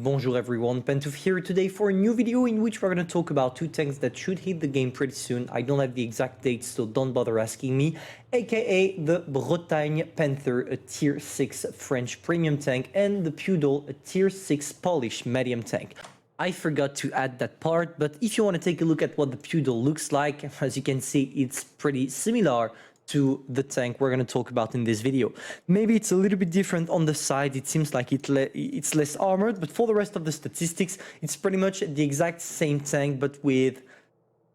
Bonjour everyone, Pantoufleee here today for a new video in which we're going to talk about two tanks that should hit the game pretty soon. I don't have the exact dates, so don't bother asking me, aka the Bretagne Panther, a tier 6 French premium tank, and the P2W, a tier 6 Polish medium tank. I forgot to add that part, but if you want to take a look at what the P2W looks like, as you can see, it's pretty similar to the tank we're going to talk about in this video. Maybe it's a little bit different on the side. It seems like it's less armored, but for the rest of the statistics, it's pretty much the exact same tank, but with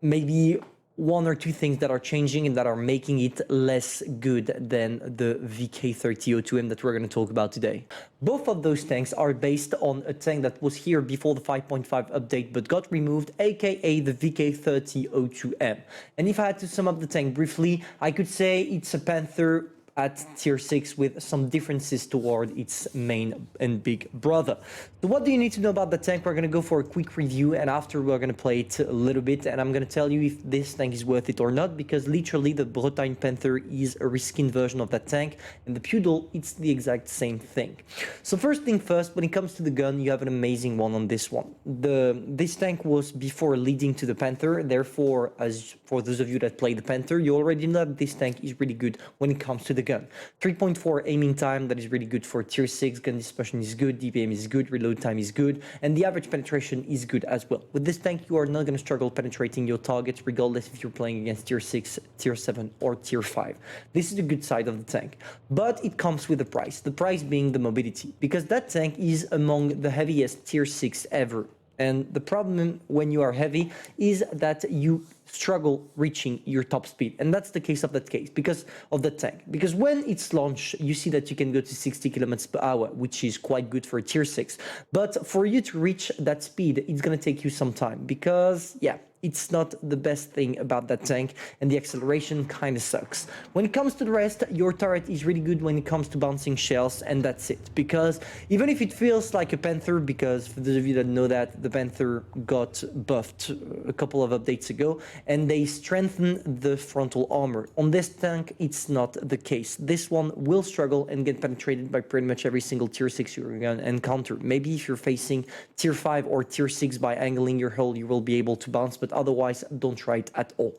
maybe one or two things that are changing and that are making it less good than the VK3002M that we're going to talk about today. Both of those tanks are based on a tank that was here before the 5.5 update but got removed, aka the VK3002M. And if I had to sum up the tank briefly, I could say it's a Panther at tier 6 with some differences toward its main and big brother. So what do you need to know about the tank? We're going to go for a quick review, and after we're going to play it a little bit, and I'm going to tell you if this tank is worth it or not, because literally the Bretagne Panther is a reskinned version of that tank, and the P2W, it's the exact same thing. So first thing first, when it comes to the gun, you have an amazing one on this one. This tank was before leading to the Panther, therefore, as for those of you that play the Panther, you already know that this tank is really good when it comes to the gun. 3.4 aiming time, that is really good for tier 6, gun dispersion is good, DPM is good, reload time is good, and the average penetration is good as well. With this tank, you are not going to struggle penetrating your targets regardless if you're playing against tier 6, tier 7, or tier 5. This is the good side of the tank, but it comes with a price, the price being the mobility, because that tank is among the heaviest tier 6 ever. And the problem when you are heavy is that you struggle reaching your top speed, and that's the case of that case because of the tank. Because when it's launched, you see that you can go to 60 kilometers per hour, which is quite good for a tier 6. But for you to reach that speed, it's going to take you some time because, yeah, it's not the best thing about that tank, and the acceleration kind of sucks. When it comes to the rest, your turret is really good when it comes to bouncing shells, and that's it. Because even if it feels like a Panther, because for those of you that know that, the Panther got buffed a couple of updates ago, and they strengthened the frontal armor. On this tank, it's not the case. This one will struggle and get penetrated by pretty much every single tier 6 you're going to encounter. Maybe if you're facing tier 5 or tier 6 by angling your hull, you will be able to bounce, but otherwise don't try it at all.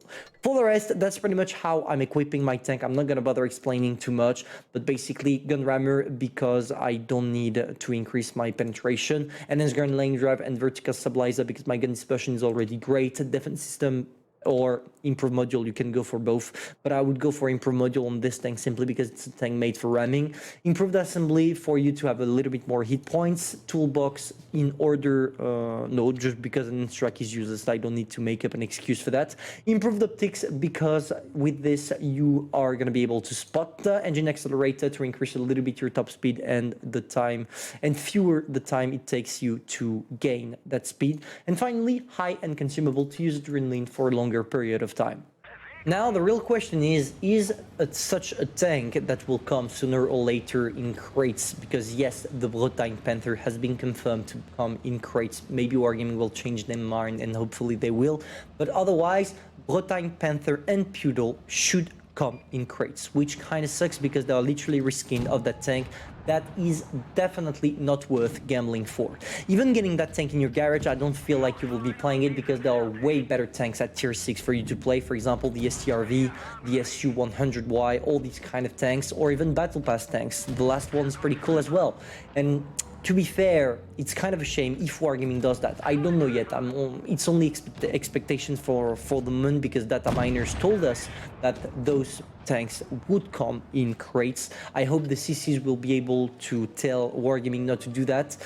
For the rest, that's pretty much how I'm equipping my tank. I'm not going to bother explaining too much, but basically gun rammer because I don't need to increase my penetration, and then gun lane drive and vertical stabilizer because my gun dispersion is already great. Defense system or improve module, you can go for both, but I would go for improve module on this tank simply because it's a tank made for ramming. Improved assembly for you to have a little bit more hit points. Toolbox in order, no, just because an instruct is useless, I don't need to make up an excuse for that. Improved optics because with this you are going to be able to spot the engine accelerator to increase a little bit your top speed and the time, and fewer the time it takes you to gain that speed. And finally, high and consumable to use adrenaline for a longer period of time. Now the real question is such a tank that will come sooner or later in crates? Because yes, the Bretagne Panther has been confirmed to come in crates. Maybe Wargaming will change their mind, and hopefully they will, but otherwise Bretagne Panther and P2W should come in crates, which kind of sucks because they are literally reskinned of that tank that is definitely not worth gambling for. Even getting that tank in your garage, I don't feel like you will be playing it because there are way better tanks at tier 6 for you to play. For example, the STRV, the SU-100Y, all these kind of tanks, or even Battle Pass tanks. The last one is pretty cool as well. And to be fair, it's kind of a shame if Wargaming does that. I don't know yet. It's only expectations for the moment because data miners told us that those tanks would come in crates. I hope the CCs will be able to tell Wargaming not to do that.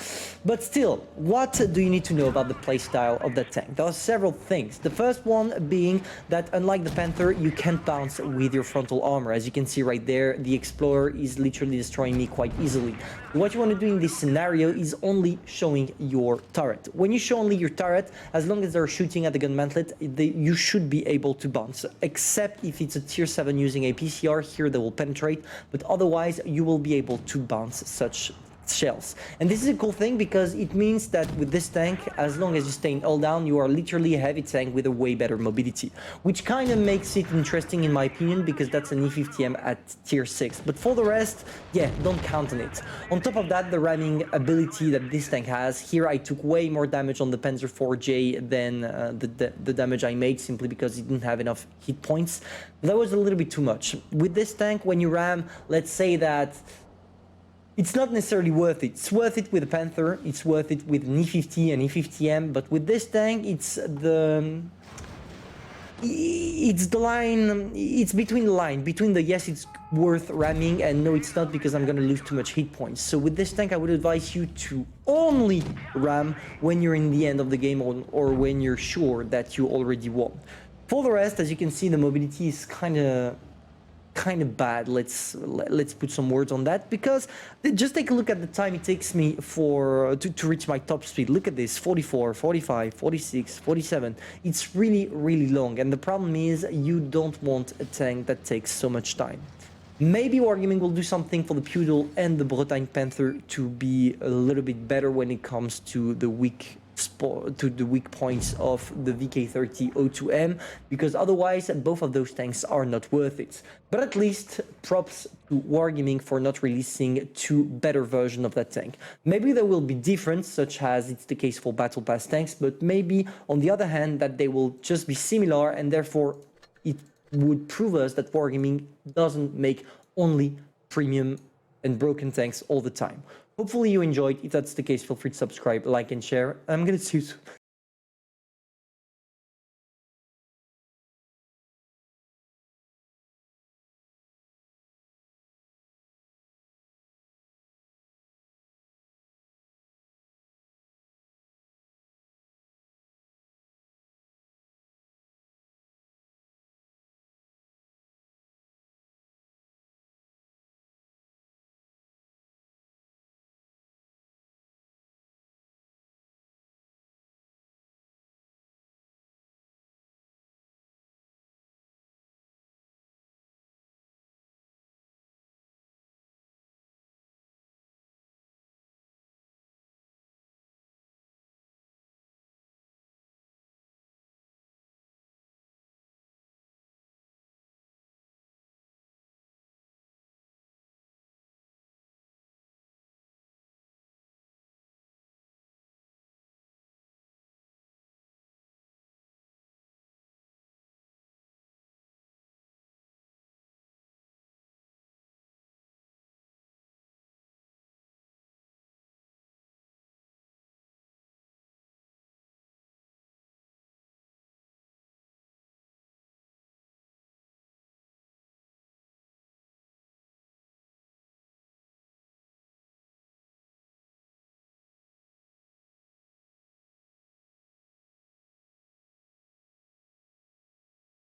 But still, what do you need to know about the playstyle of that tank? There are several things. The first one being that unlike the Panther, you can't bounce with your frontal armor. As you can see right there, the Explorer is literally destroying me quite easily. What you want to do in this scenario is only showing your turret. When you show only your turret, as long as they're shooting at the gun mantlet, you should be able to bounce, except if it's a tier 7 using a PCR. Here they will penetrate, but otherwise you will be able to bounce such shells. And this is a cool thing because it means that with this tank, as long as you stay in all down, you are literally a heavy tank with a way better mobility, which kind of makes it interesting in my opinion, because that's an E50M at tier 6. But for the rest, yeah, don't count on it. On top of that, the ramming ability that this tank has, here I took way more damage on the Panzer 4J than the damage I made, simply because it didn't have enough hit points. That was a little bit too much. With this tank, when you ram, let's say that it's not necessarily worth it. It's worth it with a Panther, it's worth it with an E50 and E50M, but with this tank, it's the line, it's between the line, between the yes, it's worth ramming, and no, it's not, because I'm gonna lose too much hit points. So with this tank, I would advise you to only ram when you're in the end of the game, or when you're sure that you already won. For the rest, as you can see, the mobility is kind of bad. Let's put some words on that, because just take a look at the time it takes me to reach my top speed. Look at this: 44, 45, 46, 47. It's really long, and the problem is you don't want a tank that takes so much time. Maybe Wargaming will do something for the Poodle and the Bretagne Panther to be a little bit better when it comes to the weak points of the VK30-02M, because otherwise both of those tanks are not worth it. But at least props to Wargaming for not releasing two better versions of that tank. Maybe there will be difference, such as it's the case for Battle Pass tanks, but maybe on the other hand that they will just be similar, and therefore it would prove us that Wargaming doesn't make only premium and broken tanks all the time. Hopefully you enjoyed. If that's the case, feel free to subscribe, like, and share. I'm gonna see you soon.